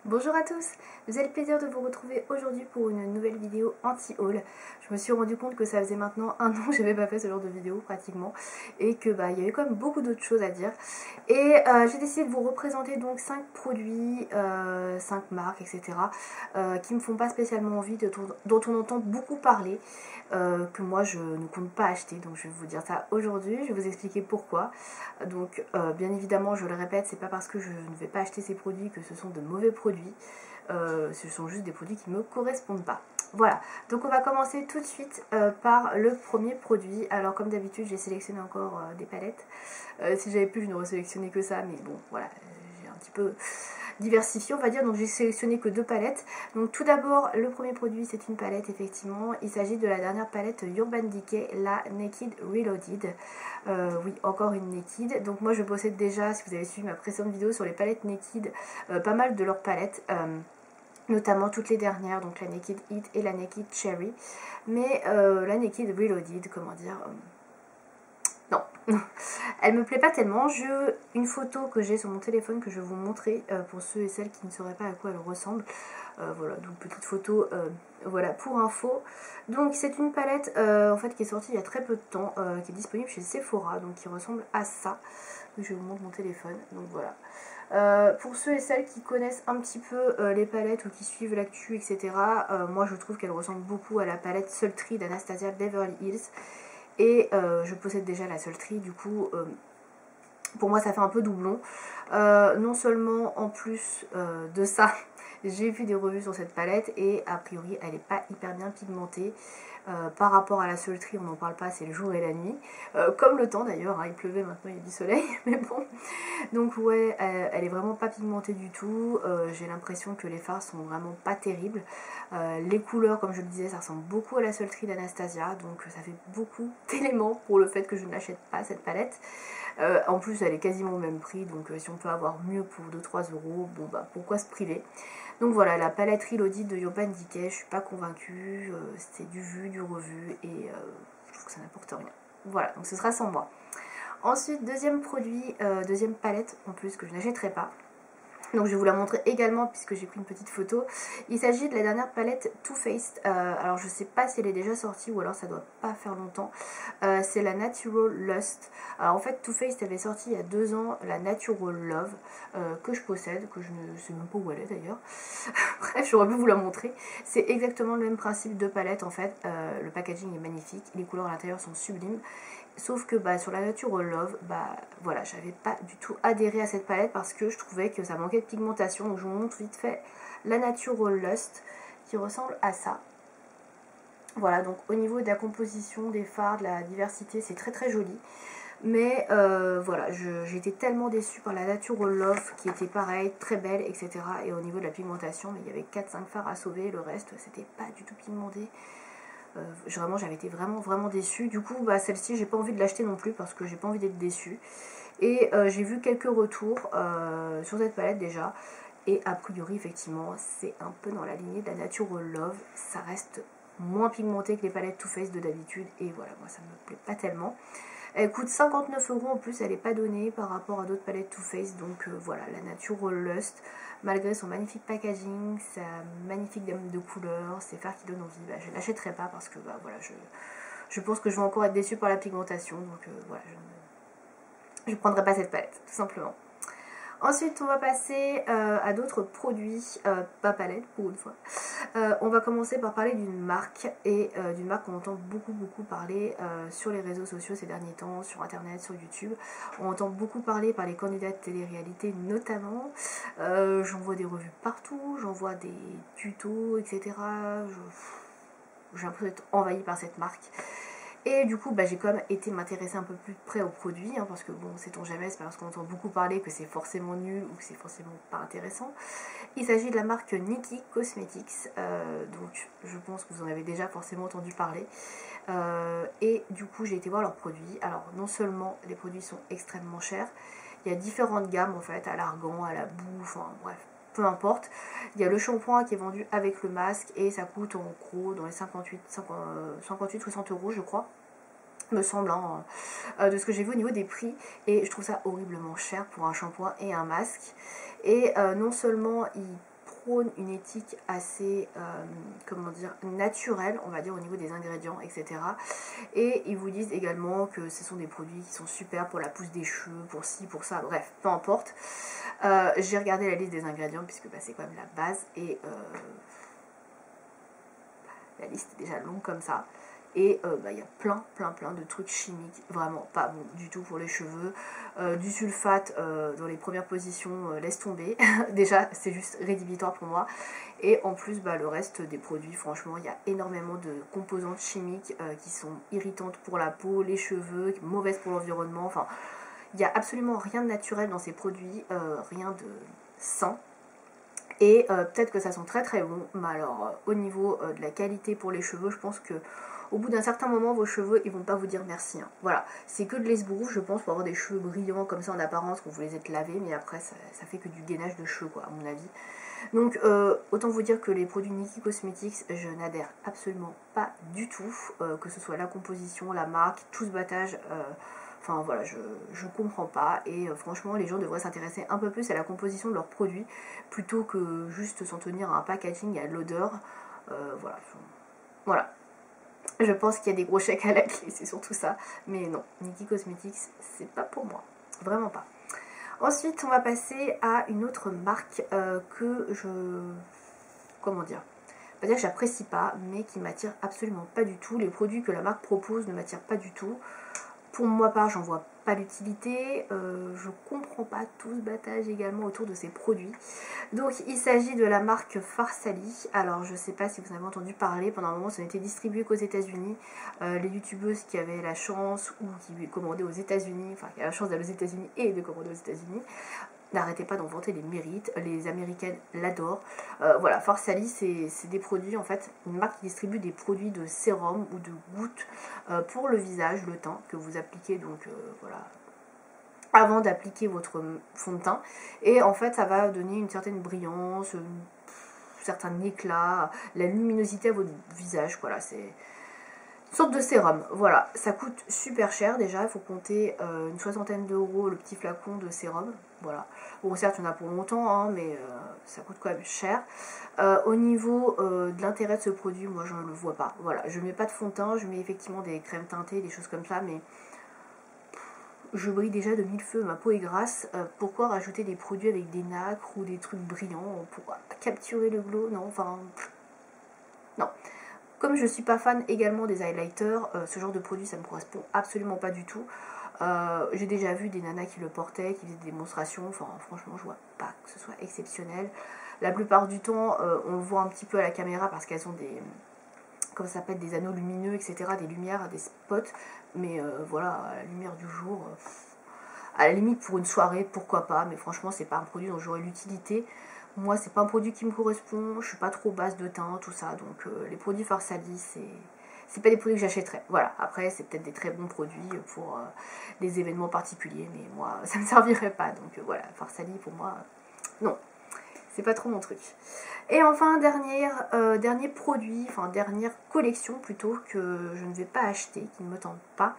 Bonjour à tous, vous avez le plaisir de vous retrouver aujourd'hui pour une nouvelle vidéo anti-haul. Je me suis rendu compte que ça faisait maintenant un an que j'avais pas fait ce genre de vidéo pratiquement et que il y avait quand même beaucoup d'autres choses à dire. Et j'ai décidé de vous représenter donc 5 produits, 5 marques, etc. Qui me font pas spécialement envie, dont on entend beaucoup parler, que moi je ne compte pas acheter. Donc je vais vous dire ça aujourd'hui, je vais vous expliquer pourquoi. Donc bien évidemment, je le répète, c'est pas parce que je ne vais pas acheter ces produits que ce sont de mauvais produits. Ce sont juste des produits qui ne me correspondent pas. Voilà, donc on va commencer tout de suite par le premier produit. Alors comme d'habitude, j'ai sélectionné encore des palettes. Si j'avais pu, je n'aurais sélectionné que ça, mais bon, voilà, j'ai un petit peu diversifié, on va dire. Donc j'ai sélectionné que 2 palettes. Donc tout d'abord, le premier produit, c'est une palette, effectivement. Il s'agit de la dernière palette Urban Decay, la Naked Reloaded. Oui, encore une Naked. Donc moi, je possède déjà, si vous avez suivi ma précédente vidéo sur les palettes Naked, pas mal de leurs palettes. Notamment toutes les dernières, donc la Naked Heat et la Naked Cherry. Mais la Naked Reloaded, comment dire... non, elle me plaît pas tellement. Une photo que j'ai sur mon téléphone que je vais vous montrer pour ceux et celles qui ne sauraient pas à quoi elle ressemble. Voilà, donc petite photo, voilà, pour info. Donc c'est une palette en fait qui est sortie il y a très peu de temps, qui est disponible chez Sephora, donc qui ressemble à ça. Donc, je vous montre mon téléphone, donc voilà. Pour ceux et celles qui connaissent un petit peu les palettes ou qui suivent l'actu, etc., moi je trouve qu'elle ressemble beaucoup à la palette Sultry d'Anastasia Beverly Hills. Et je possède déjà la Sultry, du coup pour moi ça fait un peu doublon. Non seulement en plus de ça, j'ai vu des revues sur cette palette et a priori elle n'est pas hyper bien pigmentée. Par rapport à la Sultry, on n'en parle pas, c'est le jour et la nuit. Comme le temps d'ailleurs, hein, il pleuvait, maintenant il y a du soleil, mais bon. Donc ouais, elle est vraiment pas pigmentée du tout. J'ai l'impression que les fards sont vraiment pas terribles. Les couleurs, comme je le disais, ça ressemble beaucoup à la Sultry d'Anastasia, donc ça fait beaucoup d'éléments pour le fait que je ne l'achète pas, cette palette. En plus, elle est quasiment au même prix, donc si on peut avoir mieux pour 2-3 euros, bon bah pourquoi se priver. Donc voilà, la palette Reloaded de Urban Decay, je suis pas convaincue, c'est du vu, du revu, et je trouve que ça n'apporte rien. Voilà, donc ce sera sans moi. Ensuite, deuxième produit, deuxième palette en plus que je n'achèterai pas. Donc je vais vous la montrer également puisque j'ai pris une petite photo. Il s'agit de la dernière palette Too Faced. Alors je sais pas si elle est déjà sortie ou alors ça doit pas faire longtemps. C'est la Natural Lust. Alors en fait Too Faced avait sorti il y a 2 ans la Natural Love que je possède, que je ne sais même pas où elle est d'ailleurs. Bref, j'aurais pu vous la montrer. C'est exactement le même principe de palette en fait. Le packaging est magnifique, les couleurs à l'intérieur sont sublimes. Sauf que sur la Natural Love, voilà, j'avais pas du tout adhéré à cette palette parce que je trouvais que ça manquait de pigmentation. Donc je vous montre vite fait la Natural Lust qui ressemble à ça. Voilà, donc au niveau de la composition, des fards, de la diversité, c'est très très joli. Mais voilà, j'ai été tellement déçue par la Natural Love qui était pareil, très belle, etc. Et au niveau de la pigmentation, mais il y avait 4-5 fards à sauver, le reste c'était pas du tout pigmenté. Vraiment, j'avais été vraiment déçue. Du coup, celle-ci, j'ai pas envie de l'acheter non plus parce que j'ai pas envie d'être déçue. Et j'ai vu quelques retours sur cette palette déjà. Et a priori, effectivement, c'est un peu dans la lignée de la Natural Love. Ça reste moins pigmenté que les palettes Too Faced de d'habitude. Et voilà, moi, ça me plaît pas tellement. Elle coûte 59 € en plus, elle n'est pas donnée par rapport à d'autres palettes Too Faced. Donc voilà, la Natural Lust, malgré son magnifique packaging, sa magnifique gamme de couleurs, ses fards qui donnent envie, je ne l'achèterai pas parce que voilà, je pense que je vais encore être déçue par la pigmentation. Donc voilà, je ne prendrai pas cette palette, tout simplement. Ensuite, on va passer à d'autres produits, pas palette pour une fois. On va commencer par parler d'une marque, et d'une marque qu'on entend beaucoup parler sur les réseaux sociaux ces derniers temps, sur internet, sur YouTube. On entend beaucoup parler par les candidats de télé-réalité notamment. J'en vois des revues partout, j'en vois des tutos, etc. J'ai l'impression d'être envahie par cette marque. Et du coup, j'ai quand même été m'intéresser un peu plus près aux produits, hein, parce que bon, sait-on jamais, c'est parce qu'on entend beaucoup parler que c'est forcément nul ou que c'est forcément pas intéressant. Il s'agit de la marque Nikkie Cosmetics, donc je pense que vous en avez déjà forcément entendu parler. Et du coup, j'ai été voir leurs produits. Alors, non seulement les produits sont extrêmement chers, il y a différentes gammes en fait, à l'argan, à la boue, enfin bref. Peu importe, il y a le shampoing qui est vendu avec le masque et ça coûte en gros dans les 58-60 € je crois, me semble, hein, de ce que j'ai vu au niveau des prix, et je trouve ça horriblement cher pour un shampoing et un masque. Et non seulement ils prônent une éthique assez, comment dire, naturelle, on va dire, au niveau des ingrédients, etc. Et ils vous disent également que ce sont des produits qui sont super pour la pousse des cheveux, pour ci, pour ça, bref, peu importe. J'ai regardé la liste des ingrédients, puisque bah, c'est quand même la base, et la liste est déjà longue comme ça. Et bah, y a plein de trucs chimiques, vraiment pas bon du tout pour les cheveux. Du sulfate dans les premières positions, laisse tomber. Déjà c'est juste rédhibitoire pour moi. Et en plus bah, le reste des produits, franchement il y a énormément de composantes chimiques qui sont irritantes pour la peau, les cheveux, mauvaises pour l'environnement. Enfin il n'y a absolument rien de naturel dans ces produits, rien de sain. Et peut-être que ça sent très bon, mais alors au niveau de la qualité pour les cheveux, je pense que au bout d'un certain moment, vos cheveux, ils vont pas vous dire merci. Hein. Voilà, c'est que de l'esbrouf, je pense, pour avoir des cheveux brillants comme ça en apparence, qu'on vous les êtes lavés, mais après, ça fait que du gainage de cheveux, quoi, à mon avis. Donc, autant vous dire que les produits Nikkie Cosmetics, je n'adhère absolument pas du tout, que ce soit la composition, la marque, tout ce battage. Enfin voilà, je comprends pas et franchement les gens devraient s'intéresser un peu plus à la composition de leurs produits plutôt que juste s'en tenir à un packaging et à l'odeur. Voilà. Voilà. Je pense qu'il y a des gros chèques à la clé, c'est surtout ça. Mais non, Nikkie Cosmetics, c'est pas pour moi. Vraiment pas. Ensuite, on va passer à une autre marque que je... Comment dire ? Pas dire que j'apprécie pas, mais qui m'attire absolument pas du tout. Les produits que la marque propose ne m'attirent pas du tout. Pour moi part, j'en vois pas l'utilité, je comprends pas tout ce battage également autour de ces produits. Donc il s'agit de la marque Farsali. Alors je sais pas si vous avez entendu parler, pendant un moment ça n'était distribué qu'aux États-Unis. Les youtubeuses qui avaient la chance ou qui commandaient aux États-Unis, enfin qui avaient la chance d'aller aux États-Unis et de commander aux États-Unis, n'arrêtez pas d'en vanter les mérites, les américaines l'adorent. Voilà, Farsali c'est des produits, en fait, une marque qui distribue des produits de sérum ou de gouttes pour le visage, le teint, que vous appliquez donc voilà, avant d'appliquer votre fond de teint. Et en fait ça va donner une certaine brillance, un certain éclat, la luminosité à votre visage, voilà, c'est... sorte de sérum, voilà, ça coûte super cher déjà, il faut compter une soixantaine d'euros le petit flacon de sérum, voilà. Bon certes il y en a pour longtemps, hein, mais ça coûte quand même cher. Au niveau de l'intérêt de ce produit, moi je ne le vois pas, voilà, je mets pas de fond de teint, je mets effectivement des crèmes teintées, des choses comme ça, mais je brille déjà de mille feux, ma peau est grasse, pourquoi rajouter des produits avec des nacres ou des trucs brillants pour capturer le glow, non, enfin, non. Comme je suis pas fan également des highlighters, ce genre de produit ça me correspond absolument pas du tout. J'ai déjà vu des nanas qui le portaient, qui faisaient des démonstrations, enfin franchement je vois pas que ce soit exceptionnel. La plupart du temps on le voit un petit peu à la caméra parce qu'elles ont des, comme ça s'appelle, des anneaux lumineux, etc., des lumières, des spots, mais voilà, à la lumière du jour, à la limite pour une soirée, pourquoi pas, mais franchement c'est pas un produit dont j'aurais l'utilité. Moi c'est pas un produit qui me correspond, je suis pas trop basse de teint, tout ça, donc les produits Farsali c'est pas des produits que j'achèterais. Voilà, après c'est peut-être des très bons produits pour des événements particuliers, mais moi ça me servirait pas, donc voilà, Farsali pour moi, non, c'est pas trop mon truc. Et enfin dernier produit, enfin dernière collection plutôt, que je ne vais pas acheter, qui ne me tente pas.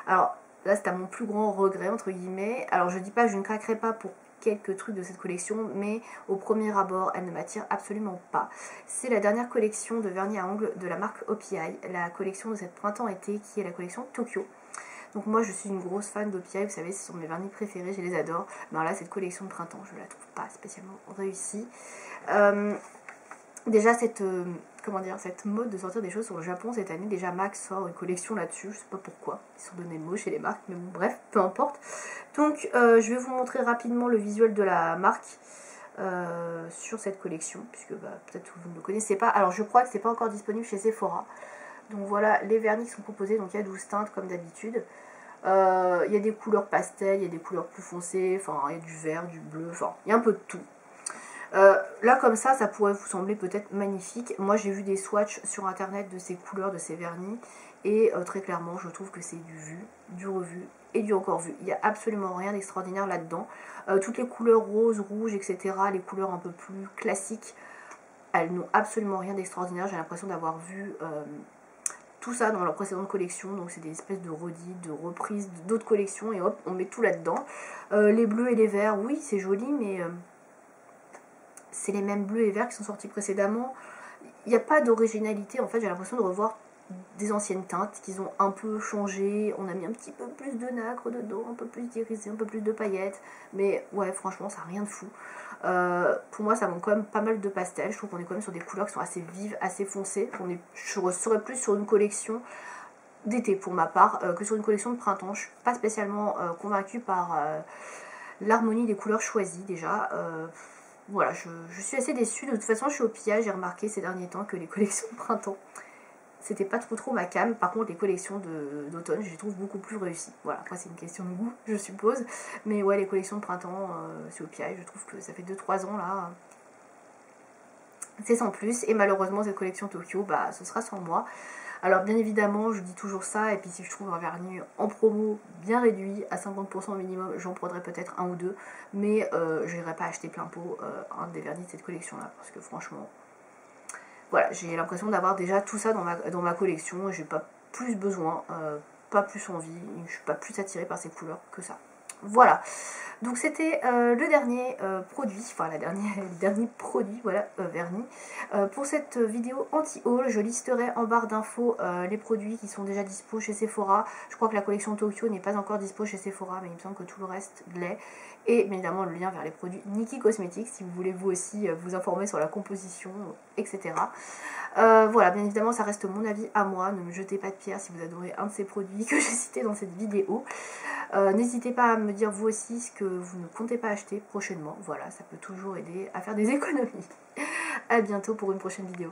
Alors là c'est à mon plus grand regret entre guillemets, alors je dis pas que je ne craquerai pas pour quelques trucs de cette collection, mais au premier abord elle ne m'attire absolument pas. C'est la dernière collection de vernis à ongles de la marque OPI, la collection de cette printemps-été qui est la collection Tokyo. Donc moi je suis une grosse fan d'OPI, vous savez ce sont mes vernis préférés, je les adore. Mais là cette collection de printemps je la trouve pas spécialement réussie. Déjà cette, comment dire, cette mode de sortir des choses sur le Japon cette année, déjà Max sort une collection là-dessus, je sais pas pourquoi, ils sont donnés mots chez les marques, mais bon bref, peu importe. Donc je vais vous montrer rapidement le visuel de la marque sur cette collection, puisque bah, peut-être que vous ne le connaissez pas. Alors je crois que c'est pas encore disponible chez Sephora. Donc voilà, les vernis qui sont proposés, donc il y a 12 teintes comme d'habitude. Il y a des couleurs pastel, il y a des couleurs plus foncées, enfin il y a du vert, du bleu, enfin il y a un peu de tout. Là comme ça pourrait vous sembler peut-être magnifique. Moi j'ai vu des swatchs sur internet de ces couleurs, de ces vernis, et très clairement je trouve que c'est du vu, du revu et du encore vu. Il n'y a absolument rien d'extraordinaire là-dedans. Toutes les couleurs roses, rouges, etc., les couleurs un peu plus classiques, elles n'ont absolument rien d'extraordinaire. J'ai l'impression d'avoir vu tout ça dans leur précédente collection, donc c'est des espèces de redites, de reprises d'autres collections, et hop, on met tout là-dedans. Les bleus et les verts, oui c'est joli, mais c'est les mêmes bleus et verts qui sont sortis précédemment. Il n'y a pas d'originalité, en fait, j'ai l'impression de revoir des anciennes teintes qui ont un peu changé. On a mis un petit peu plus de nacre dedans, un peu plus d'irisé, un peu plus de paillettes. Mais ouais, franchement, ça n'a rien de fou. Pour moi, ça manque quand même pas mal de pastels. Je trouve qu'on est quand même sur des couleurs qui sont assez vives, assez foncées. Je serais plus sur une collection d'été pour ma part que sur une collection de printemps. Je suis pas spécialement convaincue par l'harmonie des couleurs choisies déjà. Voilà, je suis assez déçue. De toute façon, je suis au pillage. J'ai remarqué ces derniers temps que les collections de printemps, c'était pas trop ma came. Par contre, les collections d'automne, je les trouve beaucoup plus réussies. Voilà, après c'est une question de goût, je suppose. Mais ouais, les collections de printemps, c'est au pillage. Je trouve que ça fait 2-3 ans là. C'est sans plus. Et malheureusement, cette collection Tokyo, bah ce sera sans moi. Alors bien évidemment, je dis toujours ça, et puis si je trouve un vernis en promo bien réduit, à 50% minimum, j'en prendrai peut-être un ou deux, mais je n'irai pas acheter plein pot un des vernis de cette collection-là, parce que franchement, voilà, j'ai l'impression d'avoir déjà tout ça dans ma collection, et j'ai pas plus besoin, pas plus envie, je suis pas plus attirée par ces couleurs que ça. Voilà, donc c'était le dernier produit, enfin le dernier produit, voilà, vernis. Pour cette vidéo anti-haul, je listerai en barre d'infos les produits qui sont déjà dispo chez Sephora. Je crois que la collection Tokyo n'est pas encore dispo chez Sephora, mais il me semble que tout le reste l'est. Et bien évidemment le lien vers les produits Nikkie Cosmetics si vous voulez vous aussi vous informer sur la composition, etc. Voilà, bien évidemment ça reste mon avis à moi, ne me jetez pas de pierre si vous adorez un de ces produits que j'ai cités dans cette vidéo. N'hésitez pas à me dire vous aussi ce que vous ne comptez pas acheter prochainement, voilà, ça peut toujours aider à faire des économies. A bientôt pour une prochaine vidéo.